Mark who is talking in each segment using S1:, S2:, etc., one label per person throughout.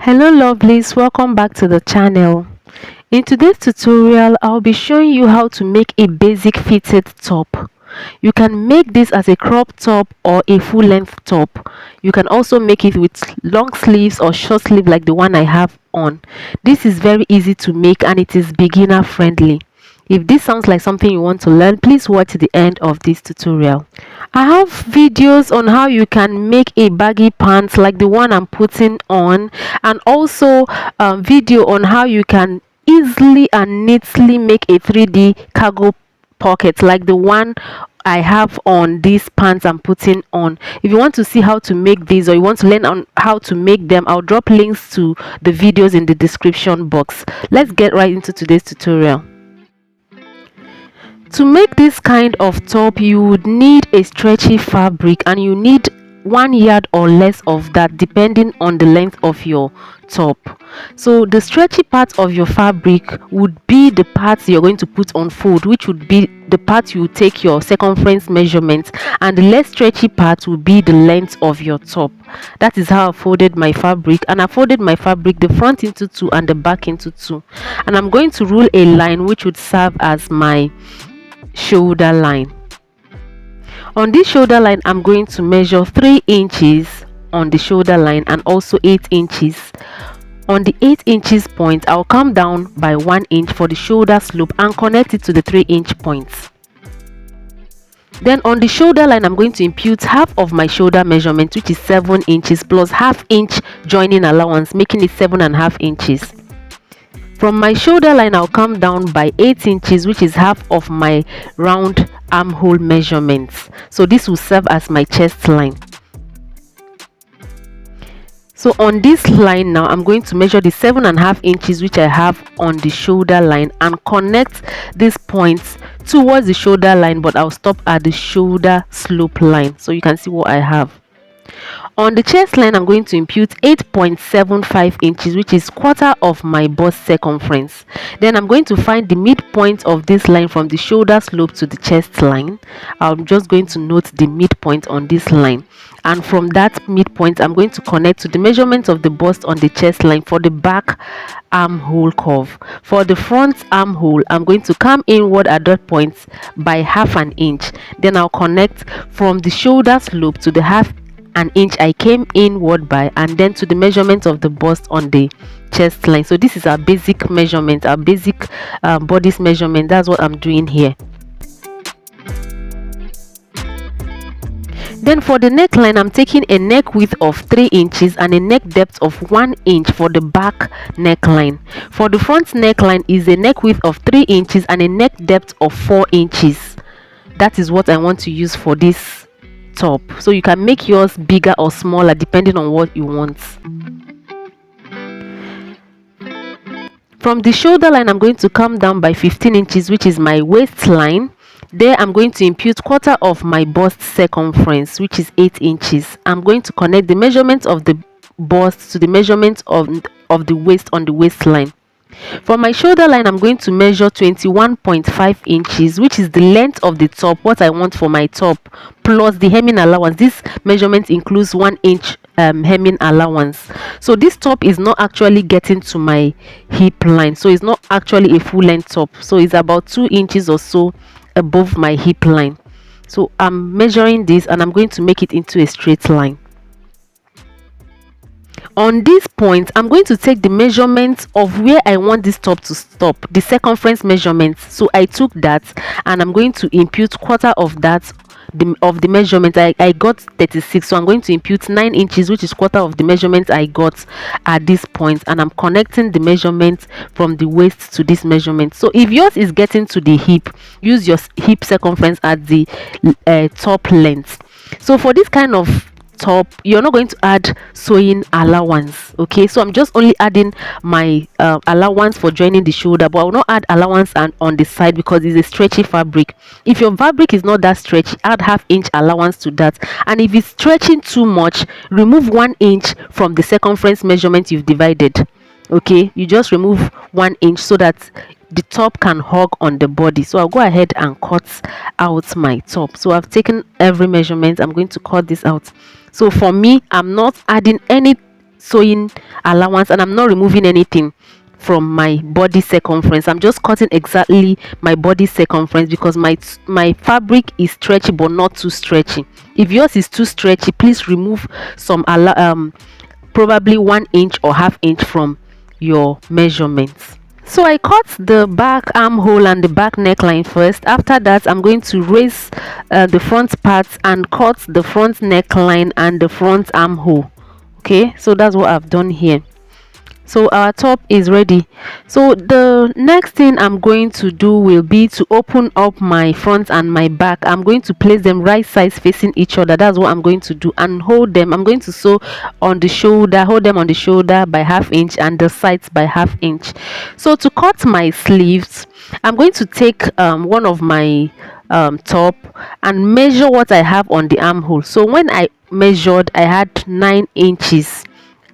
S1: Hello lovelies, welcome back to the channel. In today's tutorial, I'll be showing you how to make a basic fitted top. You can make this as a crop top or a full length top. You can also make it with long sleeves or short sleeve like the one I have on. This is very easy to make and it is beginner friendly. If this sounds like something you want to learn, please watch to the end of this tutorial. I have videos on how you can make a baggy pants like the one I'm putting on, and also a video on how you can easily and neatly make a 3D cargo pocket like the one I have on these pants I'm putting on. If you want to see how to make these or you want to learn on how to make them, I'll drop links to the videos in the description box. Let's get right into today's tutorial. To make this kind of top, you would need a stretchy fabric and you need 1 yard or less of that depending on the length of your top. So the stretchy part of your fabric would be the parts you're going to put on fold, which would be the part you take your circumference measurement, and the less stretchy part will be the length of your top. That is how I folded my fabric, and I folded my fabric the front into two and the back into two, and I'm going to rule a line which would serve as my shoulder line. On this shoulder line, I'm going to measure 3 inches on the shoulder line and also 8 inches. On the 8 inches point, I'll come down by 1 inch for the shoulder slope and connect it to the 3-inch points. Then on the shoulder line, I'm going to impute half of my shoulder measurement, which is 7 inches, plus ½ inch joining allowance, making it 7.5 inches. From my shoulder line, I'll come down by 8 inches, which is half of my round armhole measurements. So this will serve as my chest line. So on this line now, I'm going to measure the 7.5 inches which I have on the shoulder line and connect these points towards the shoulder line, but I'll stop at the shoulder slope line so you can see what I have. On the chest line, I'm going to impute 8.75 inches, which is quarter of my bust circumference. Then I'm going to find the midpoint of this line from the shoulder slope to the chest line. I'm just going to note the midpoint on this line, and from that midpoint I'm going to connect to the measurement of the bust on the chest line for the back armhole curve. For the front armhole, I'm going to come inward at that point by ½ inch. Then I'll connect from the shoulder slope to the ½ inch I came inward by, and then to the measurement of the bust on the chest line. So this is our basic measurement, our basic bodice measurement. That's what I'm doing here. Then for the neckline, I'm taking a neck width of 3 inches and a neck depth of 1 inch for the back neckline. For the front neckline is a neck width of 3 inches and a neck depth of 4 inches. That is what I want to use for this top. So you can make yours bigger or smaller depending on what you want. From the shoulder line, I'm going to come down by 15 inches, which is my waistline. There I'm going to impute quarter of my bust circumference, which is 8 inches. I'm going to connect the measurement of the bust to the measurement of the waist on the waistline. For my shoulder line, I'm going to measure 21.5 inches, which is the length of the top, what I want for my top, plus the hemming allowance. This measurement includes 1 inch hemming allowance. So this top is not actually getting to my hip line, so it's not actually a full length top. So it's about 2 inches or so above my hip line. So I'm measuring this and I'm going to make it into a straight line. On this point, I'm going to take the measurement of where I want this top to stop, the circumference measurement. So I took that and I'm going to impute quarter of that of the measurement. I got 36, so I'm going to impute 9 inches, which is quarter of the measurement I got at this point, and I'm connecting the measurement from the waist to this measurement. So if yours is getting to the hip, use your hip circumference at the top length. So for this kind of top, you're not going to add sewing allowance. Okay, so I'm just only adding my allowance for joining the shoulder, but I will not add allowance and on the side because it's a stretchy fabric. If your fabric is not that stretchy, add ½ inch allowance to that, and if it's stretching too much, remove 1 inch from the circumference measurement you've divided. Okay, you just remove 1 inch so that the top can hug on the body. So I'll go ahead and cut out my top. So I've taken every measurement. I'm going to cut this out. So for me, I'm not adding any sewing allowance, and I'm not removing anything from my body circumference. I'm just cutting exactly my body circumference because my fabric is stretchy but not too stretchy. If yours is too stretchy, please remove some probably 1 inch or half inch from your measurements. So I cut the back armhole and the back neckline first. After that, I'm going to raise the front parts and cut the front neckline and the front armhole. Okay, so that's what I've done here. So our top is ready. So the next thing I'm going to do will be to open up my front and my back. I'm going to place them right sides facing each other. That's what I'm going to do, and hold them. I'm going to sew on the shoulder, hold them on the shoulder by half inch and the sides by half inch. So to cut my sleeves, I'm going to take one of my top and measure what I have on the armhole. So when I measured, I had 9 inches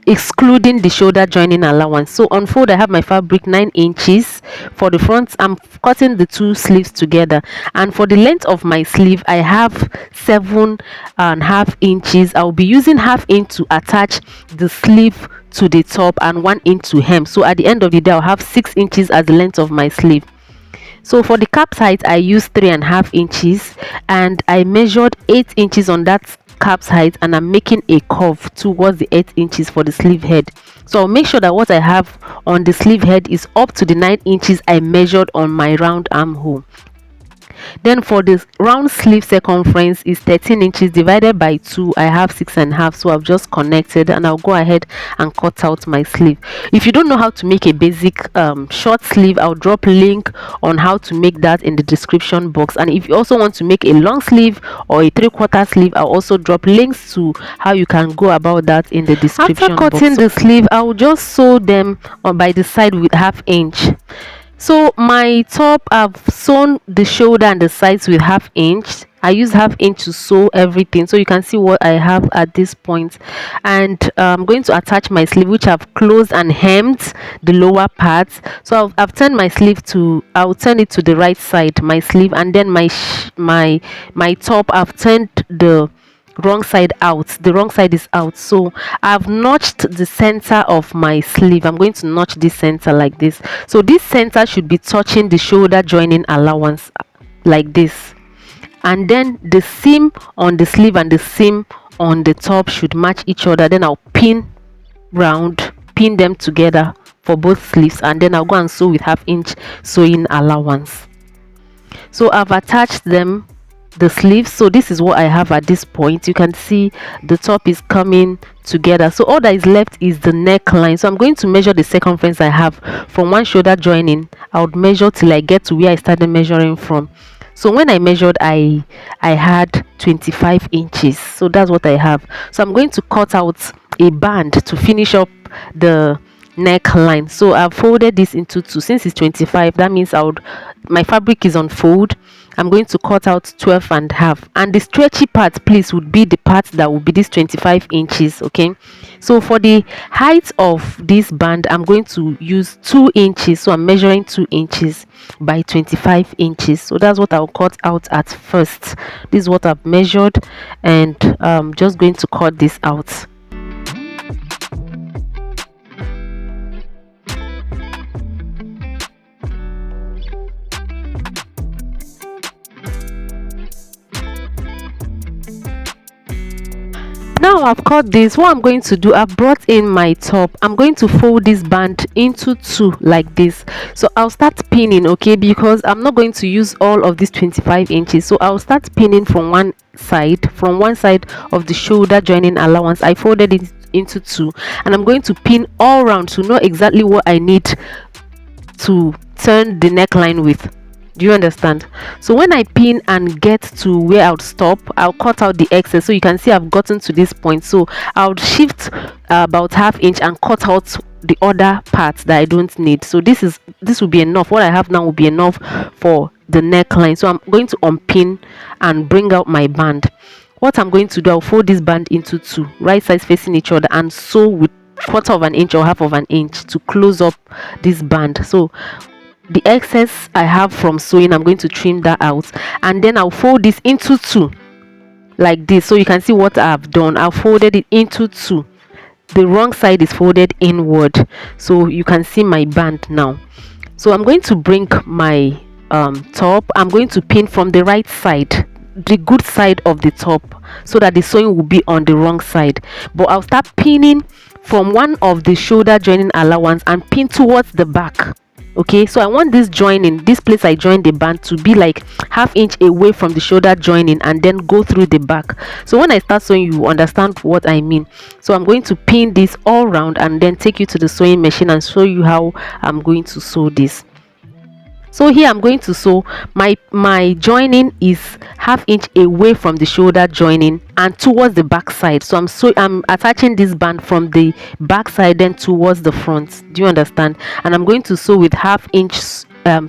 S1: excluding the shoulder joining allowance. So on fold, I have my fabric 9 inches for the front. I'm cutting the two sleeves together, and for the length of my sleeve, I have 7.5 inches. I'll be using half inch to attach the sleeve to the top and 1 inch to hem. So at the end of the day, I'll have 6 inches as the length of my sleeve. So for the cap height, I used 3.5 inches, and I measured 8 inches on that cap's height, and I'm making a curve towards the 8 inches for the sleeve head. So I'll make sure that what I have on the sleeve head is up to the 9 inches I measured on my round armhole. Then for the round sleeve circumference is 13 inches divided by 2. I have 6.5, so I've just connected, and I'll go ahead and cut out my sleeve. If you don't know how to make a basic short sleeve, I'll drop link on how to make that in the description box. And if you also want to make a long sleeve or a 3/4 sleeve, I'll also drop links to how you can go about that in the description box. After cutting the sleeve, I'll just sew them by the side with half inch. So my top, I've sewn the shoulder and the sides with half inch. I use half inch to sew everything, so you can see what I have at this point. And I'm going to attach my sleeve, which I've closed and hemmed the lower parts. So I've turned my sleeve to, I'll turn it to the right side, my sleeve, and then my top, I've turned the wrong side out. The wrong side is out, so I've notched the center of my sleeve. I'm going to notch this center like this. So this center should be touching the shoulder joining allowance like this, and then the seam on the sleeve and the seam on the top should match each other. Then I'll pin them together for both sleeves, and then I'll go and sew with half inch sewing allowance. So I've attached them, the sleeves. So this is what I have at this point. You can see the top is coming together. So all that is left is the neckline. So I'm going to measure the circumference I have from one shoulder joining. I would measure till I get to where I started measuring from. So when I measured, I had 25 inches. So that's what I have. So I'm going to cut out a band to finish up the neckline. So I've folded this into two. Since it's 25, that means my fabric is on fold. I'm going to cut out 12.5, and the stretchy part, please, would be the part that will be this 25 inches. Okay, so for the height of this band, I'm going to use 2 inches. So I'm measuring 2 inches by 25 inches. So that's what I'll cut out at first. This is what I've measured, and I'm just going to cut this out. Now I've cut this, what I'm going to do, I've brought in my top. I'm going to fold this band into two like this. So I'll start pinning, okay, because I'm not going to use all of these 25 inches. So I'll start pinning from one side of the shoulder joining allowance. I folded it into two, and I'm going to pin all around to know exactly what I need to turn the neckline with. Do you understand? So when I pin and get to where I'll stop, I'll cut out the excess. So you can see I've gotten to this point, so I'll shift about half inch and cut out the other parts that I don't need. So this will be enough. What I have now will be enough for the neckline. So I'm going to unpin and bring out my band. What I'm going to do, I'll fold this band into two, right sides facing each other, and sew with 1/4 inch or 1/2 inch to close up this band. So the excess I have from sewing, I'm going to trim that out, and then I'll fold this into two like this. So you can see what I've done. I've folded it into two the wrong side is folded inward. So you can see my band now. So I'm going to bring my top. I'm going to pin from the right side, the good side of the top, so that the sewing will be on the wrong side. But I'll start pinning from one of the shoulder joining allowance and pin towards the back. Okay, so I want this joining, this place I joined the band, to be like ½ inch away from the shoulder joining and then go through the back. So when I start sewing, you understand what I mean. So I'm going to pin this all round and then take you to the sewing machine and show you how I'm going to sew this. So here I'm going to sew. My joining is ½ inch away from the shoulder joining and towards the back side. So I'm attaching this band from the back side then towards the front. Do you understand? And I'm going to sew with ½ inch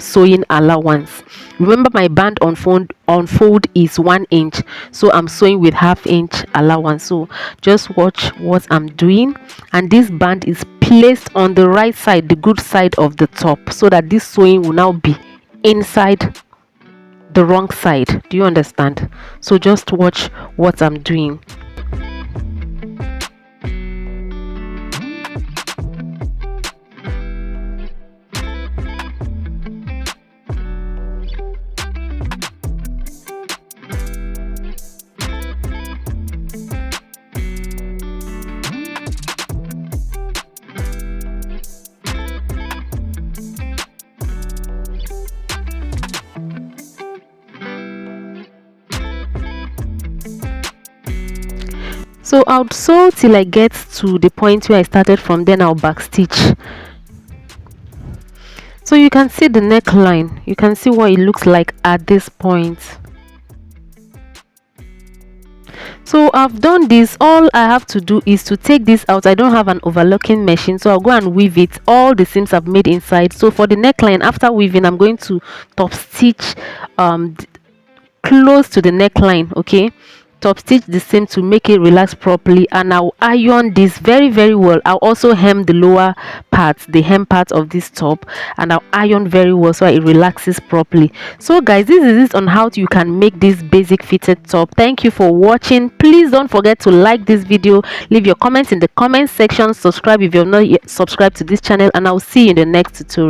S1: sewing allowance. Remember, my band on fold is 1 inch, so I'm sewing with ½ inch allowance. So just watch what I'm doing, and this band is placed on the right side, the good side of the top, so that this sewing will now be inside the wrong side. Do you understand? So just watch what I'm doing. So I'll sew till I get to the point where I started from, then I'll backstitch. So you can see the neckline, you can see what it looks like at this point. So I've done this. All I have to do is to take this out. I don't have an overlocking machine, so I'll go and weave it, all the seams I've made inside. So for the neckline, after weaving, I'm going to top stitch close to the neckline. Okay, top stitch the seam to make it relax properly, and I'll iron this very well. I'll also hem the lower part, the hem part of this top, and I'll iron very well so it relaxes properly. So guys, this is it on how you can make this basic fitted top. Thank you for watching. Please don't forget to like this video, leave your comments in the comment section, subscribe if you're not yet subscribed to this channel, and I'll see you in the next tutorial.